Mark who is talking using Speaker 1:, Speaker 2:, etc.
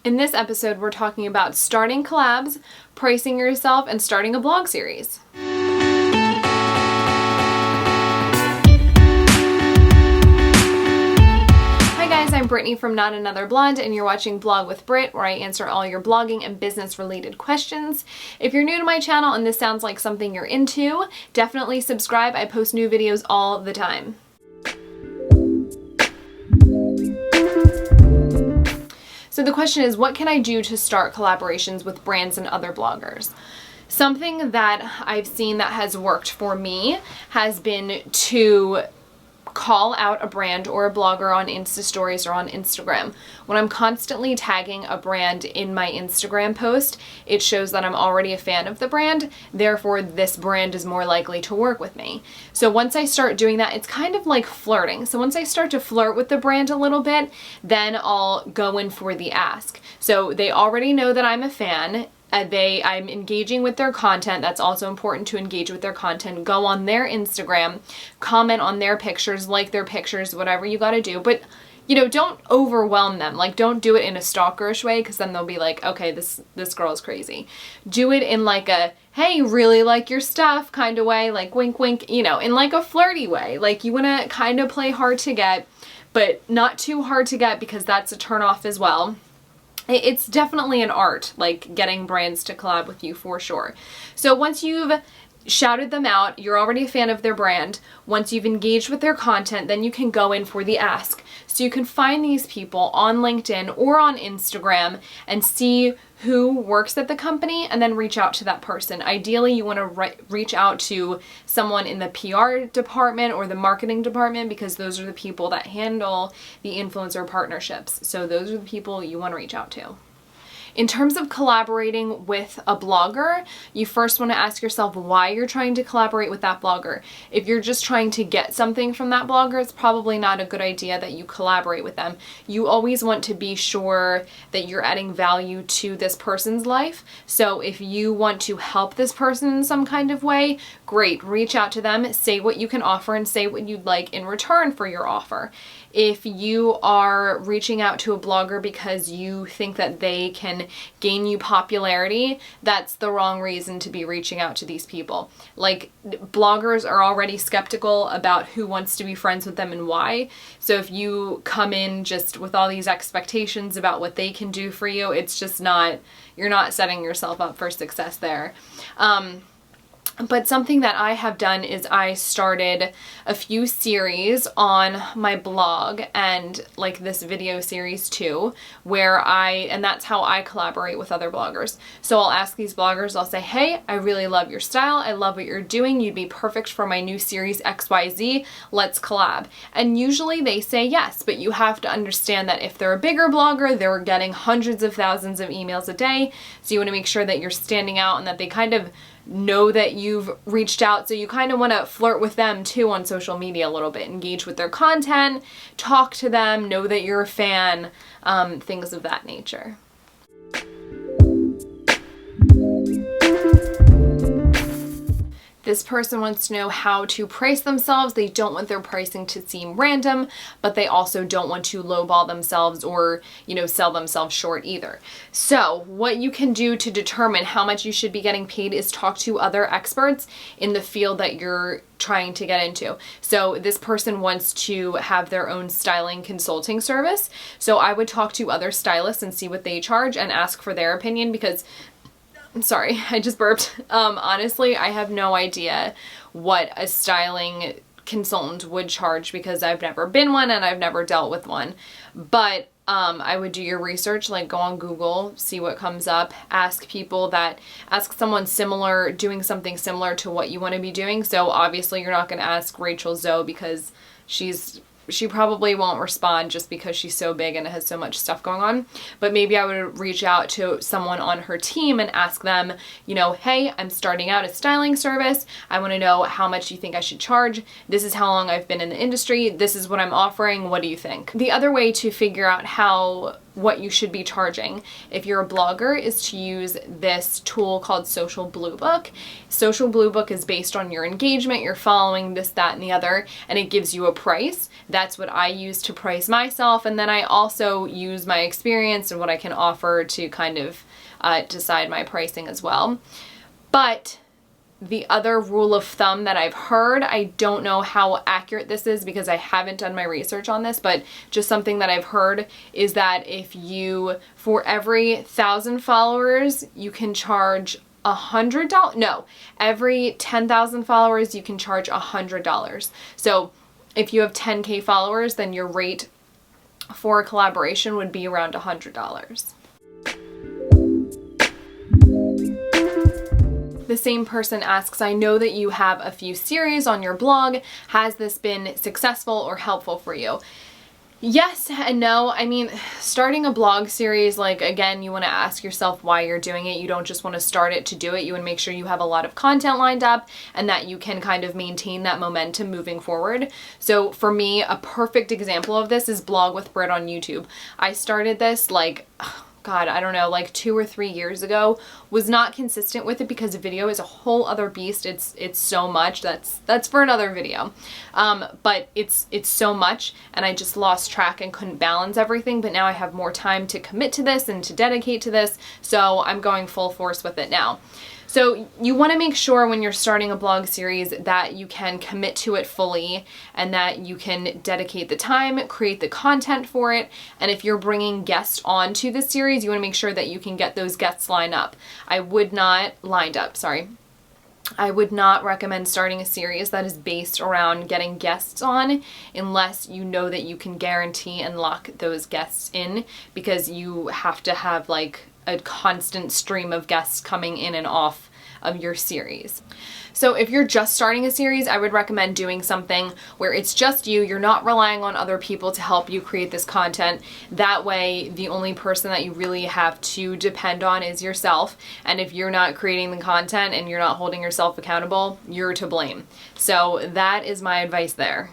Speaker 1: In this episode, we're talking about starting collabs, pricing yourself, and starting a blog series. Hi guys, I'm Brittany from Not Another Blonde, and you're watching Blog with Brit, where I answer all your blogging and business related questions. If you're new to my channel and this sounds like something you're into, definitely subscribe. I post new videos all the time. So the question is, what can I do to start collaborations with brands and other bloggers? Something that I've seen that has worked for me has been to call out a brand or a blogger on Insta stories or on Instagram. When I'm constantly tagging a brand in my Instagram post, it shows that I'm already a fan of the brand, therefore this brand is more likely to work with me. So once I start doing that, it's kind of like flirting. So once I start to flirt with the brand a little bit, then I'll go in for the ask. So they already know that I'm a fan. I'm engaging with their content. That's also important, to engage with their content. Go on their Instagram, comment on their pictures, like their pictures, whatever you got to do. But, you know, don't overwhelm them. Like, don't do it in a stalkerish way, because then they'll be like, okay, this girl is crazy. Do it in like a, hey, really like your stuff kind of way, like wink, wink, you know, in like a flirty way. Like, you want to kind of play hard to get, but not too hard to get, because that's a turnoff as well. It's definitely an art, like getting brands to collab with you, for sure. So once you've shouted them out, you're already a fan of their brand. Once you've engaged with their content, then you can go in for the ask. So you can find these people on LinkedIn or on Instagram and see who works at the company and then reach out to that person. Ideally, you want to reach out to someone in the PR department or the marketing department, because those are the people that handle the influencer partnerships. So those are the people you want to reach out to. In terms of collaborating with a blogger, you first want to ask yourself why you're trying to collaborate with that blogger. If you're just trying to get something from that blogger, it's probably not a good idea that you collaborate with them. You always want to be sure that you're adding value to this person's life. So if you want to help this person in some kind of way, great, reach out to them, say what you can offer, and say what you'd like in return for your offer. If you are reaching out to a blogger because you think that they can gain you popularity, that's the wrong reason to be reaching out to these people. Like, bloggers are already skeptical about who wants to be friends with them and why. So if you come in just with all these expectations about what they can do for you, it's just not, you're not setting yourself up for success there. But something that I have done is I started a few series on my blog, and like this video series too, where and that's how I collaborate with other bloggers. So I'll ask these bloggers, I'll say, hey, I really love your style. I love what you're doing. You'd be perfect for my new series XYZ. Let's collab. And usually they say yes, but you have to understand that if they're a bigger blogger, they're getting hundreds of thousands of emails a day. So you want to make sure that you're standing out and that they kind of know that you've reached out. So you kind of want to flirt with them too on social media a little bit, engage with their content, talk to them, know that you're a fan, things of that nature. This person wants to know how to price themselves. They don't want their pricing to seem random, but they also don't want to lowball themselves or, you know, sell themselves short either. So what you can do to determine how much you should be getting paid is talk to other experts in the field that you're trying to get into. So this person wants to have their own styling consulting service. So I would talk to other stylists and see what they charge and ask for their opinion, because I'm sorry, I just burped. Honestly, I have no idea what a styling consultant would charge, because I've never been one and I've never dealt with one. But I would do your research, like go on Google, see what comes up, ask someone similar, doing something similar to what you want to be doing. So obviously you're not going to ask Rachel Zoe, because she probably won't respond just because she's so big and has so much stuff going on. But maybe I would reach out to someone on her team and ask them, you know, hey, I'm starting out a styling service. I want to know how much you think I should charge. This is how long I've been in the industry. This is what I'm offering. What do you think? The other way to figure out how what you should be charging if you're a blogger is to use this tool called Social Blue Book. Social Blue Book is based on your engagement, your following, this, that, and the other, and it gives you a price. That's what I use to price myself, and then I also use my experience and what I can offer to kind of decide my pricing as well. But the other rule of thumb that I've heard, I don't know how accurate this is because I haven't done my research on this, but just something that I've heard is that if you, for every 1,000 followers, you can charge $100. No, every 10,000 followers, you can charge $100. So if you have 10K followers, then your rate for a collaboration would be around $100. The same person asks, I know that you have a few series on your blog. Has this been successful or helpful for you? Yes and no. I mean, starting a blog series, like, again, you want to ask yourself why you're doing it. You don't just want to start it to do it. You want to make sure you have a lot of content lined up and that you can kind of maintain that momentum moving forward. So for me, a perfect example of this is Blog with Brit on YouTube. I started this like, God, I don't know, like 2 or 3 years ago, was not consistent with it because video is a whole other beast. It's so much. That's for another video. But it's so much, and I just lost track and couldn't balance everything. But now I have more time to commit to this and to dedicate to this, so I'm going full force with it now. So you want to make sure when you're starting a blog series that you can commit to it fully and that you can dedicate the time, create the content for it. And if you're bringing guests onto the series, you want to make sure that you can get those guests lined up. I would not recommend starting a series that is based around getting guests on unless you know that you can guarantee and lock those guests in, because you have to have like a constant stream of guests coming in and off of your series. So if you're just starting a series, I would recommend doing something where it's just you. You're not relying on other people to help you create this content. That way, the only person that you really have to depend on is yourself. And if you're not creating the content and you're not holding yourself accountable, you're to blame. So that is my advice there.